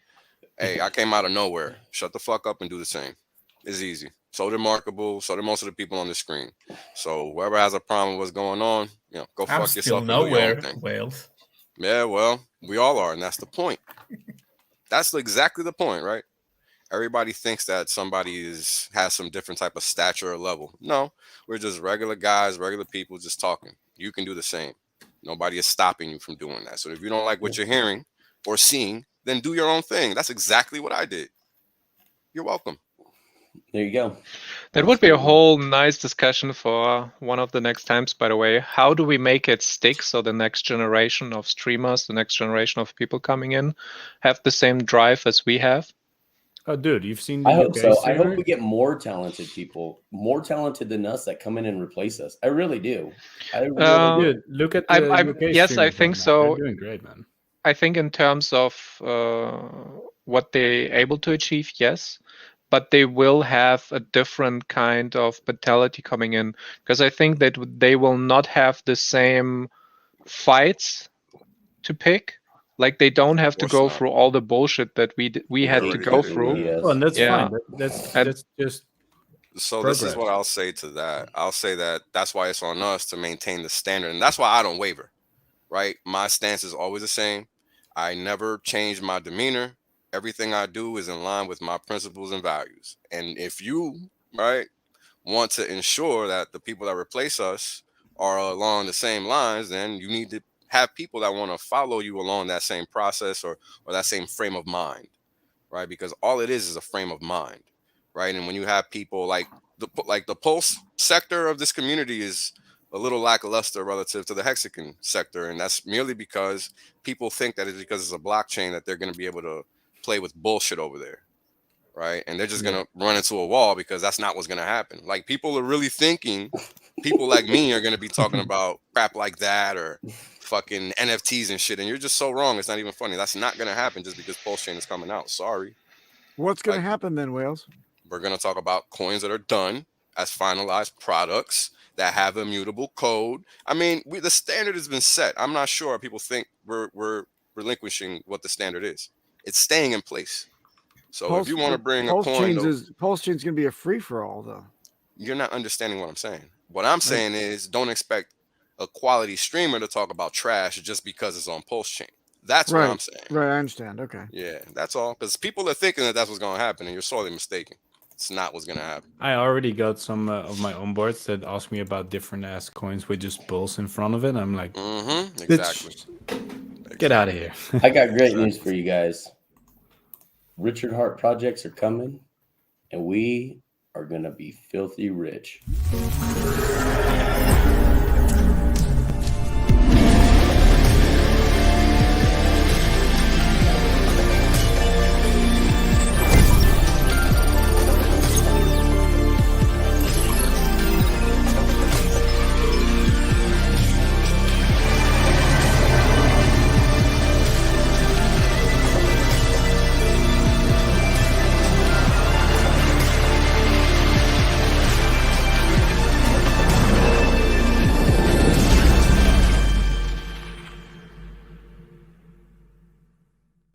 Hey, I came out of nowhere. Shut the fuck up and do the same. It's easy. So did Markable. So did most of the people on the screen. So whoever has a problem with what's going on, go fuck yourself. Nowhere, Wales. Yeah, well, we all are, and that's the point. That's exactly the point, right? Everybody thinks that somebody has some different type of stature or level. No, we're just regular guys, regular people just talking. You can do the same. Nobody is stopping you from doing that. So if you don't like what you're hearing or seeing, then do your own thing. That's exactly what I did. You're welcome. There you go. That would be a whole nice discussion for one of the next times, by the way. How do we make it stick so the next generation of streamers, the next generation of people coming in, have the same drive as we have? Oh, dude, you've seen the I hope so. I hope we get more talented people, more talented than us, that come in and replace us. I really do. Dude, look at the yes, I think so. They're doing great, man. I think in terms of what they're able to achieve, yes. But they will have a different kind of mentality coming in, because I think that they will not have the same fights to pick. Like, they don't have to go through all the bullshit that we had to go through. Well, and that's fine. That's just So this is what I'll say to that. I'll say that that's why it's on us to maintain the standard, and that's why I don't waver. Right? My stance is always the same. I never change my demeanor. Everything I do is in line with my principles and values. And if you, right, want to ensure that the people that replace us are along the same lines, then you need to have people that want to follow you along that same process or that same frame of mind, right? Because all it is a frame of mind, right? And when you have people like the Pulse sector of this community is a little lackluster relative to the Hexagon sector, and that's merely because people think that it's because it's a blockchain that they're going to be able to play with bullshit over there, right? And they're just going to run into a wall because that's not what's going to happen. Like, people are really thinking people like me are going to be talking about crap like that or fucking NFTs and shit, and you're just so wrong. It's not even funny. That's not going to happen just because PulseChain is coming out. Sorry. What's going to happen then, Wales? We're going to talk about coins that are done as finalized products that have immutable code. I mean, the standard has been set. I'm not sure people think we're relinquishing what the standard is. It's staying in place. So if you want to bring a coin, PulseChain's going to be a free for all, though. You're not understanding what I'm saying. What I'm saying is, don't expect a quality streamer to talk about trash just because it's on PulseChain. That's what I'm saying. Right, I understand. Okay. Yeah, that's all. Because people are thinking that that's what's going to happen, and you're sorely mistaken. It's not what's going to happen. I already got some of my onboards that asked me about different ass coins with just Pulse in front of it. I'm like, exactly. Get out of here. I got great news for you guys. Richard Hart projects are coming, and we are going to be filthy rich.